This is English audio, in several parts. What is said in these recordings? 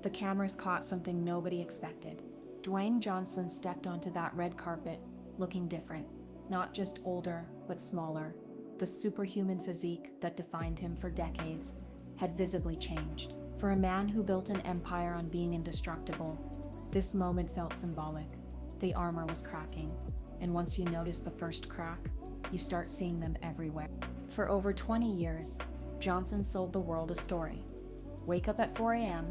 the cameras caught something nobody expected. Dwayne Johnson stepped onto that red carpet, looking different. Not just older, but smaller. The superhuman physique that defined him for decades had visibly changed. For a man who built an empire on being indestructible, this moment felt symbolic. The armor was cracking, and once you notice the first crack, you start seeing them everywhere. For over 20 years, Johnson sold the world a story. Wake up at 4 a.m.,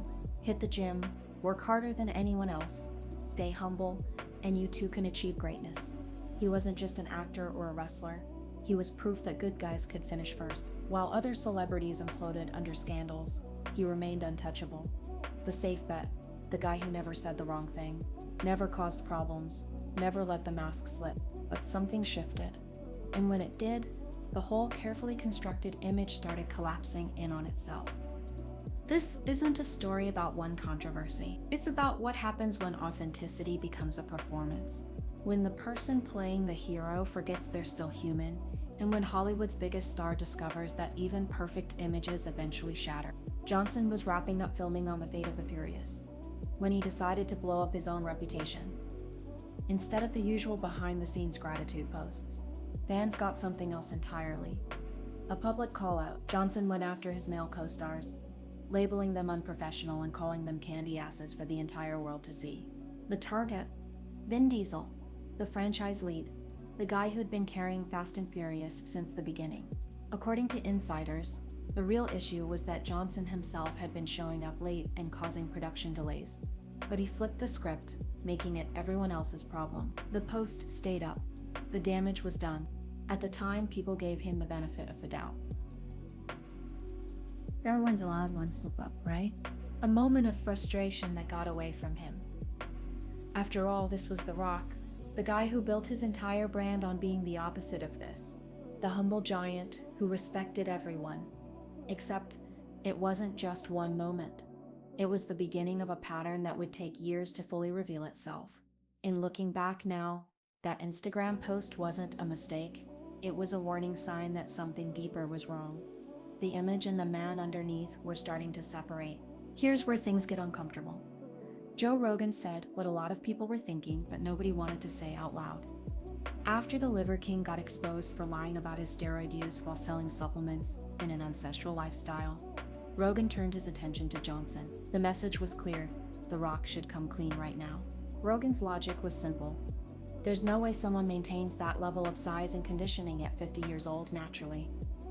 hit the gym, work harder than anyone else, stay humble, and you too can achieve greatness. He wasn't just an actor or a wrestler. He was proof that good guys could finish first. While other celebrities imploded under scandals, he remained untouchable. The safe bet, the guy who never said the wrong thing, never caused problems, never let the mask slip. But something shifted. And when it did, the whole carefully constructed image started collapsing in on itself. This isn't a story about one controversy. It's about what happens when authenticity becomes a performance. When the person playing the hero forgets they're still human, and when Hollywood's biggest star discovers that even perfect images eventually shatter. Johnson was wrapping up filming on The Fate of the Furious when he decided to blow up his own reputation. Instead of the usual behind-the-scenes gratitude posts, fans got something else entirely. A public call-out. Johnson went after his male co-stars, labeling them unprofessional and calling them candy asses for the entire world to see. The target? Vin Diesel, the franchise lead, the guy who'd been carrying Fast and Furious since the beginning. According to insiders, the real issue was that Johnson himself had been showing up late and causing production delays. But he flipped the script, making it everyone else's problem. The post stayed up. The damage was done. At the time, people gave him the benefit of the doubt. Everyone's allowed one slip up, right? A moment of frustration that got away from him. After all, this was The Rock, the guy who built his entire brand on being the opposite of this. The humble giant who respected everyone. Except, it wasn't just one moment. It was the beginning of a pattern that would take years to fully reveal itself. In looking back now, that Instagram post wasn't a mistake. It was a warning sign that something deeper was wrong. The image and the man underneath were starting to separate. Here's where things get uncomfortable. Joe Rogan said what a lot of people were thinking, but nobody wanted to say out loud. After the Liver King got exposed for lying about his steroid use while selling supplements in an ancestral lifestyle, Rogan turned his attention to Johnson. The message was clear: The Rock should come clean right now. Rogan's logic was simple. There's no way someone maintains that level of size and conditioning at 50 years old naturally.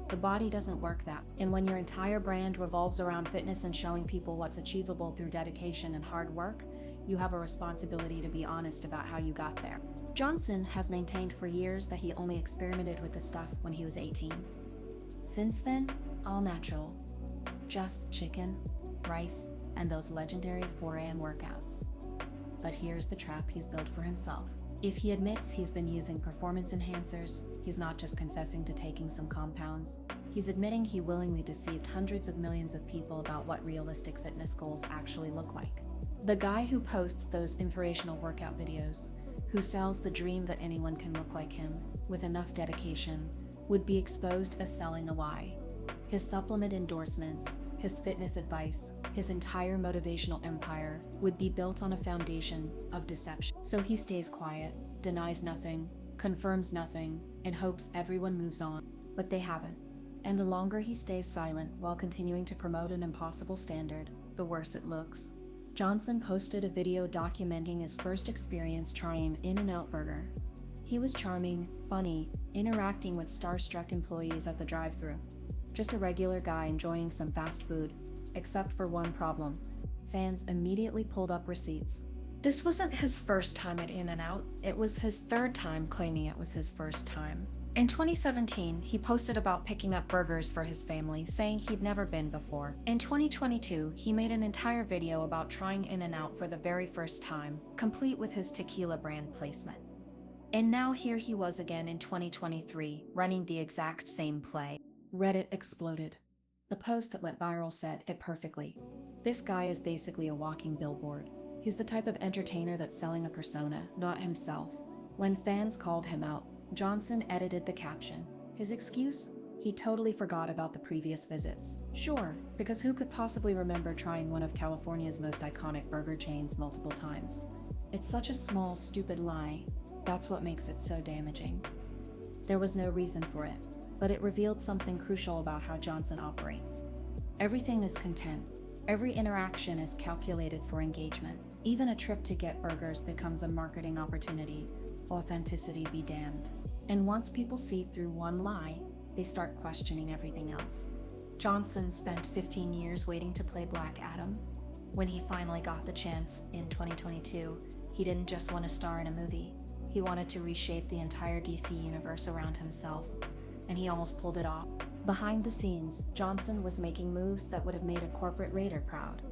The body doesn't work that. And when your entire brand revolves around fitness and showing people what's achievable through dedication and hard work, you have a responsibility to be honest about how you got there. Johnson has maintained for years that he only experimented with the stuff when he was 18. Since then, all natural. Just chicken, rice, and those legendary 4 a.m. workouts. But here's the trap he's built for himself. If he admits he's been using performance enhancers, he's not just confessing to taking some compounds. He's admitting he willingly deceived hundreds of millions of people about what realistic fitness goals actually look like. The guy who posts those inspirational workout videos, who sells the dream that anyone can look like him, with enough dedication, would be exposed as selling a lie. His supplement endorsements, his fitness advice, his entire motivational empire would be built on a foundation of deception. So he stays quiet, denies nothing, confirms nothing, and hopes everyone moves on. But they haven't. And the longer he stays silent while continuing to promote an impossible standard, the worse it looks. Johnson posted a video documenting his first experience trying In-N-Out Burger. He was charming, funny, interacting with starstruck employees at the drive-thru. Just a regular guy enjoying some fast food, except for one problem. Fans immediately pulled up receipts. This wasn't his first time at In-N-Out, it was his third time claiming it was his first time. In 2017, he posted about picking up burgers for his family, saying he'd never been before. In 2022, he made an entire video about trying In-N-Out for the very first time, complete with his tequila brand placement. And now here he was again in 2023, running the exact same play. Reddit exploded. The post that went viral said it perfectly. This guy is basically a walking billboard. He's the type of entertainer that's selling a persona, not himself. When fans called him out, Johnson edited the caption. His excuse? He totally forgot about the previous visits. Sure, because who could possibly remember trying one of California's most iconic burger chains multiple times? It's such a small, stupid lie. That's what makes it so damaging. There was no reason for it, but it revealed something crucial about how Johnson operates. Everything is content. Every interaction is calculated for engagement. Even a trip to get burgers becomes a marketing opportunity. Authenticity be damned. And once people see through one lie, they start questioning everything else. Johnson spent 15 years waiting to play Black Adam. When he finally got the chance in 2022, he didn't just want to star in a movie. He wanted to reshape the entire DC universe around himself, and he almost pulled it off. Behind the scenes, Johnson was making moves that would have made a corporate raider proud.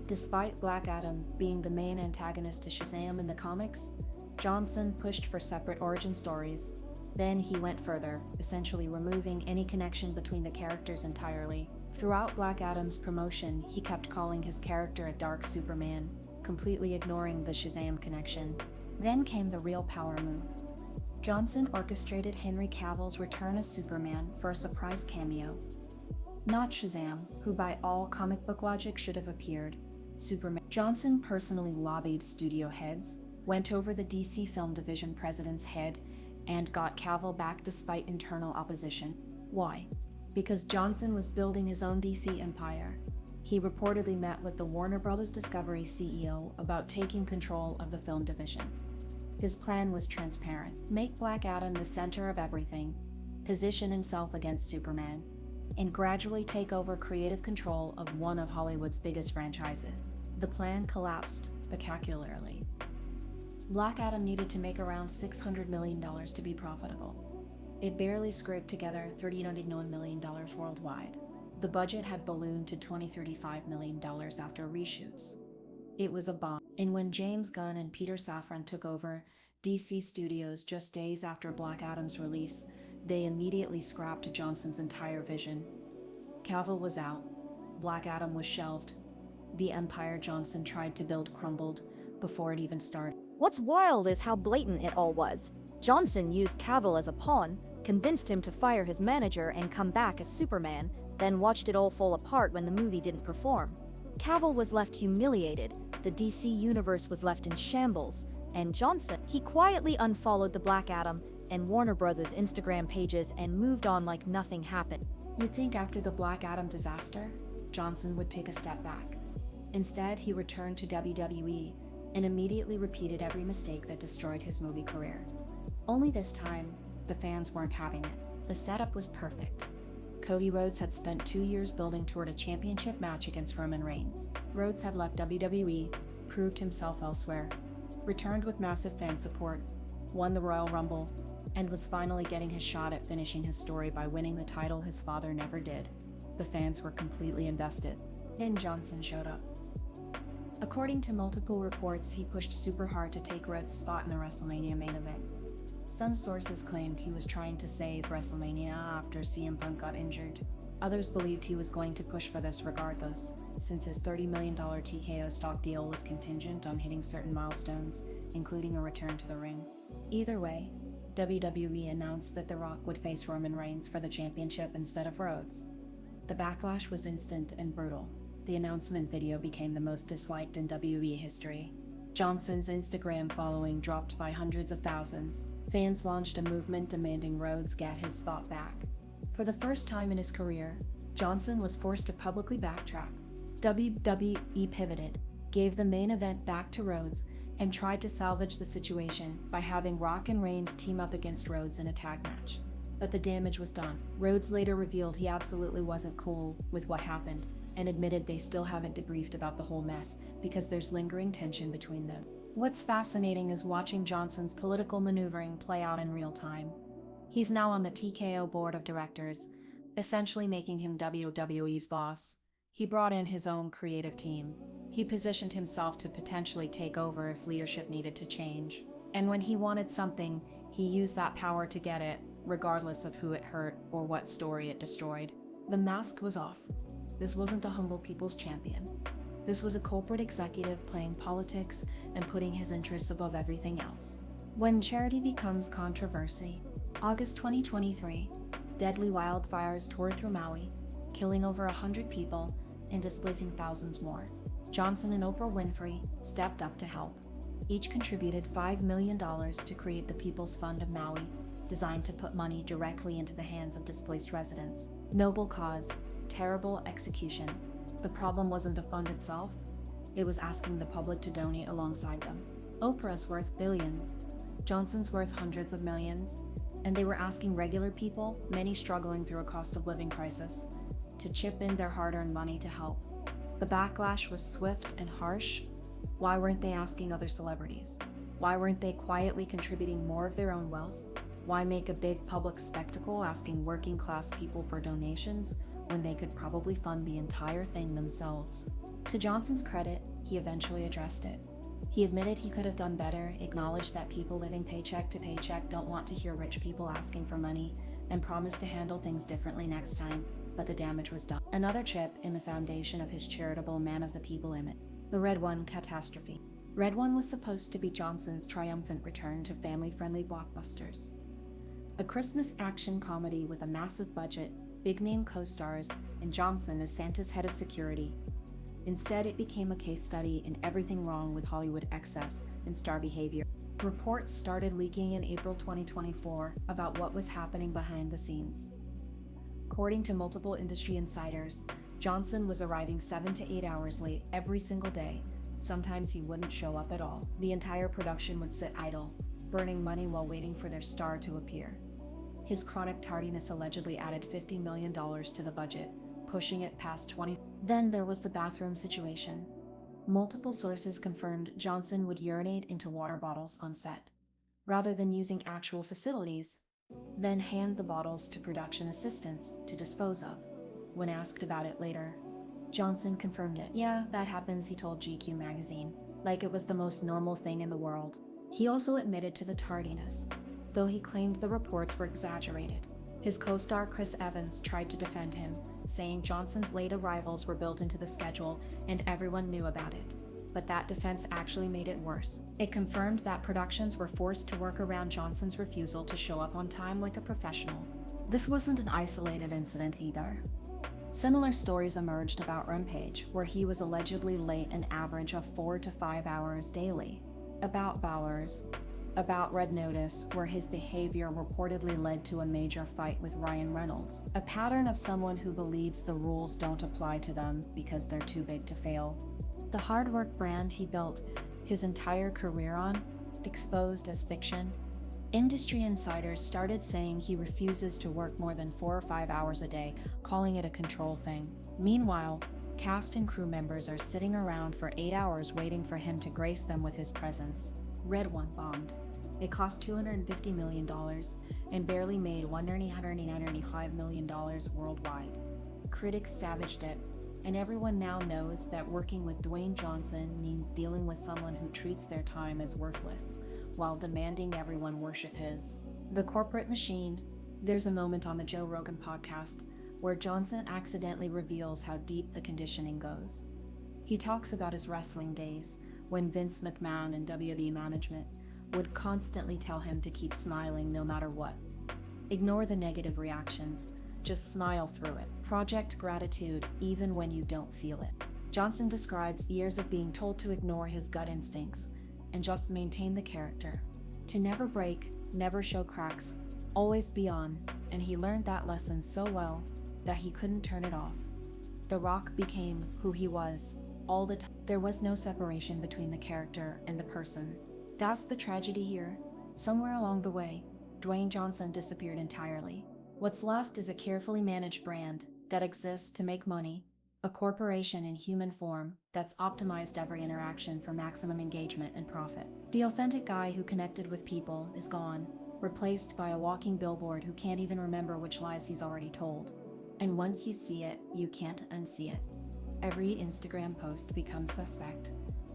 Despite Black Adam being the main antagonist to Shazam in the comics, Johnson pushed for separate origin stories. Then he went further, essentially removing any connection between the characters entirely. Throughout Black Adam's promotion, he kept calling his character a dark Superman, completely ignoring the Shazam connection. Then came the real power move. Johnson orchestrated Henry Cavill's return as Superman for a surprise cameo. Not Shazam, who by all comic book logic should have appeared. Superman. Johnson personally lobbied studio heads, went over the DC Film Division president's head, and got Cavill back despite internal opposition. Why? Because Johnson was building his own DC empire. He reportedly met with the Warner Bros. Discovery CEO about taking control of the film division. His plan was transparent: make Black Adam the center of everything, position himself against Superman, and gradually take over creative control of one of Hollywood's biggest franchises. The plan collapsed spectacularly. Black Adam needed to make around $600 million to be profitable. It barely scraped together $39 million worldwide. The budget had ballooned to $35 million after reshoots. It was a bomb. And when James Gunn and Peter Safran took over DC Studios just days after Black Adam's release, they immediately scrapped Johnson's entire vision. Cavill was out. Black Adam was shelved. The empire Johnson tried to build crumbled before it even started. What's wild is how blatant it all was. Johnson used Cavill as a pawn, convinced him to fire his manager and come back as Superman, then watched it all fall apart when the movie didn't perform. Cavill was left humiliated, the DC universe was left in shambles, and Johnson, he quietly unfollowed the Black Adam and Warner Bros. Instagram pages and moved on like nothing happened. You'd think after the Black Adam disaster, Johnson would take a step back. Instead, he returned to WWE and immediately repeated every mistake that destroyed his movie career. Only this time, the fans weren't having it. The setup was perfect. Cody Rhodes had spent 2 years building toward a championship match against Roman Reigns. Rhodes had left WWE, proved himself elsewhere, returned with massive fan support, won the Royal Rumble, and was finally getting his shot at finishing his story by winning the title his father never did. The fans were completely invested. Then Johnson showed up. According to multiple reports, he pushed super hard to take Rhodes' spot in the WrestleMania main event. Some sources claimed he was trying to save WrestleMania after CM Punk got injured. Others believed he was going to push for this regardless, since his $30 million TKO stock deal was contingent on hitting certain milestones, including a return to the ring. Either way, WWE announced that The Rock would face Roman Reigns for the championship instead of Rhodes. The backlash was instant and brutal. The announcement video became the most disliked in WWE history. Johnson's Instagram following dropped by hundreds of thousands. Fans launched a movement demanding Rhodes get his spot back. For the first time in his career, Johnson was forced to publicly backtrack. WWE pivoted, gave the main event back to Rhodes, and tried to salvage the situation by having Rock and Reigns team up against Rhodes in a tag match. But the damage was done. Rhodes later revealed he absolutely wasn't cool with what happened, and admitted they still haven't debriefed about the whole mess because there's lingering tension between them. What's fascinating is watching Johnson's political maneuvering play out in real time. He's now on the TKO board of directors, essentially making him WWE's boss. He brought in his own creative team. He positioned himself to potentially take over if leadership needed to change. And when he wanted something, he used that power to get it, regardless of who it hurt or what story it destroyed. The mask was off. This wasn't the humble people's champion. This was a corporate executive playing politics and putting his interests above everything else. When charity becomes controversy, August 2023, Deadly wildfires tore through Maui, killing over 100 people and displacing thousands more. Johnson and Oprah Winfrey stepped up to help. Each contributed $5 million to create the People's Fund of Maui, designed to put money directly into the hands of displaced residents. Noble cause, terrible execution. The problem wasn't the fund itself, it was asking the public to donate alongside them. Oprah's worth billions, Johnson's worth hundreds of millions, and they were asking regular people, many struggling through a cost of living crisis, to chip in their hard-earned money to help. The backlash was swift and harsh. Why weren't they asking other celebrities? Why weren't they quietly contributing more of their own wealth? Why make a big public spectacle asking working-class people for donations when they could probably fund the entire thing themselves? To Johnson's credit, he eventually addressed it. He admitted he could have done better, acknowledged that people living paycheck to paycheck don't want to hear rich people asking for money, and promised to handle things differently next time, but the damage was done. Another chip in the foundation of his charitable man of the people image. The Red One catastrophe. Red One was supposed to be Johnson's triumphant return to family-friendly blockbusters. A Christmas action comedy with a massive budget, big-name co-stars, and Johnson as Santa's head of security. Instead, it became a case study in everything wrong with Hollywood excess and star behavior. Reports started leaking in April 2024 about what was happening behind the scenes. According to multiple industry insiders, Johnson was arriving 7 to 8 hours late every single day. Sometimes he wouldn't show up at all. The entire production would sit idle, burning money while waiting for their star to appear. His chronic tardiness allegedly added $50 million to the budget, pushing it past 20. Then there was the bathroom situation. Multiple sources confirmed Johnson would urinate into water bottles on set, rather than using actual facilities, then hand the bottles to production assistants to dispose of. When asked about it later, Johnson confirmed it. Yeah, that happens, he told GQ magazine, like it was the most normal thing in the world. He also admitted to the tardiness, though he claimed the reports were exaggerated. His co-star Chris Evans tried to defend him, saying Johnson's late arrivals were built into the schedule and everyone knew about it. But that defense actually made it worse. It confirmed that productions were forced to work around Johnson's refusal to show up on time like a professional. This wasn't an isolated incident either. Similar stories emerged about Rampage, where he was allegedly late an average of 4 to 5 hours daily. About Bowers, about Red Notice, where his behavior reportedly led to a major fight with Ryan Reynolds, a pattern of someone who believes the rules don't apply to them because they're too big to fail. The hard work brand he built his entire career on, exposed as fiction. Industry insiders started saying he refuses to work more than 4 or 5 hours a day, calling it a control thing. Meanwhile, cast and crew members are sitting around for 8 hours waiting for him to grace them with his presence. Red One bombed. It cost $250 million and barely made $195 million worldwide. Critics savaged it, and everyone now knows that working with Dwayne Johnson means dealing with someone who treats their time as worthless, while demanding everyone worship his. The corporate machine. There's a moment on the Joe Rogan podcast where Johnson accidentally reveals how deep the conditioning goes. He talks about his wrestling days, when Vince McMahon and WWE management would constantly tell him to keep smiling no matter what. Ignore the negative reactions, just smile through it. Project gratitude even when you don't feel it. Johnson describes years of being told to ignore his gut instincts and just maintain the character. To never break, never show cracks, always be on, and he learned that lesson so well that he couldn't turn it off. The Rock became who he was all the time. There was no separation between the character and the person. That's the tragedy here. Somewhere along the way, Dwayne Johnson disappeared entirely. What's left is a carefully managed brand that exists to make money, a corporation in human form that's optimized every interaction for maximum engagement and profit. The authentic guy who connected with people is gone, replaced by a walking billboard who can't even remember which lies he's already told. And once you see it, you can't unsee it. Every Instagram post becomes suspect.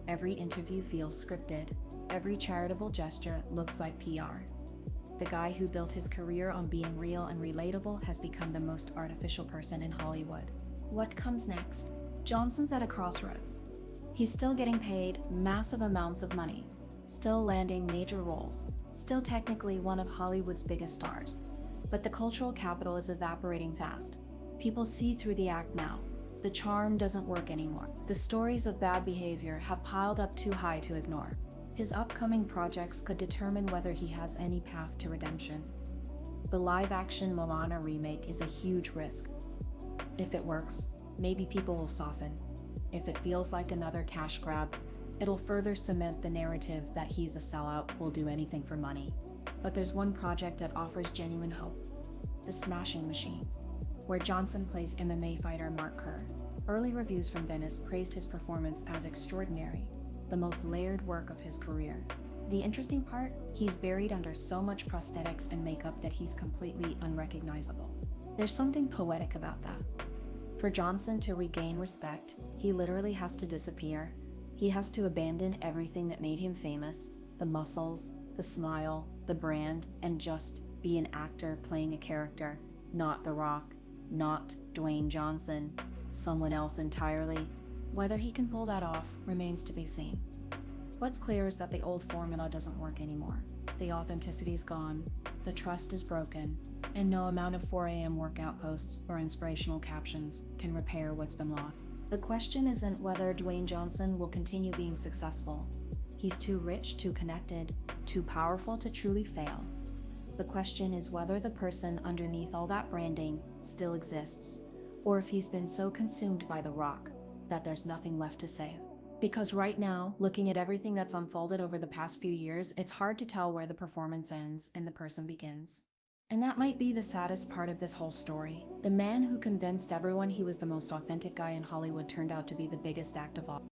Every interview feels scripted. Every charitable gesture looks like PR. The guy who built his career on being real and relatable has become the most artificial person in Hollywood. What comes next? Johnson's at a crossroads. He's still getting paid massive amounts of money, still landing major roles, still technically one of Hollywood's biggest stars. But the cultural capital is evaporating fast. People see through the act now. The charm doesn't work anymore. The stories of bad behavior have piled up too high to ignore. His upcoming projects could determine whether he has any path to redemption. The live-action Moana remake is a huge risk. If it works, maybe people will soften. If it feels like another cash grab, it'll further cement the narrative that he's a sellout, will do anything for money. But there's one project that offers genuine hope: The Smashing Machine, where Johnson plays MMA fighter Mark Kerr. Early reviews from Venice praised his performance as extraordinary, the most layered work of his career. The interesting part, he's buried under so much prosthetics and makeup that he's completely unrecognizable. There's something poetic about that. For Johnson to regain respect, he literally has to disappear. He has to abandon everything that made him famous: the muscles, the smile, the brand, and just be an actor playing a character, not The Rock, not Dwayne Johnson, someone else entirely. Whether he can pull that off remains to be seen. What's clear is that the old formula doesn't work anymore. The authenicity's gone, the trust is broken, and no amount of 4 a.m. workout posts or inspirational captions can repair what's been lost. The question isn't whether Dwayne Johnson will continue being successful. He's too rich, too connected, too powerful to truly fail. The question is whether the person underneath all that branding still exists, or if he's been so consumed by The Rock that there's nothing left to save. Because right now, looking at everything that's unfolded over the past few years, it's hard to tell where the performance ends and the person begins. And that might be the saddest part of this whole story. The man who convinced everyone he was the most authentic guy in Hollywood turned out to be the biggest act of all.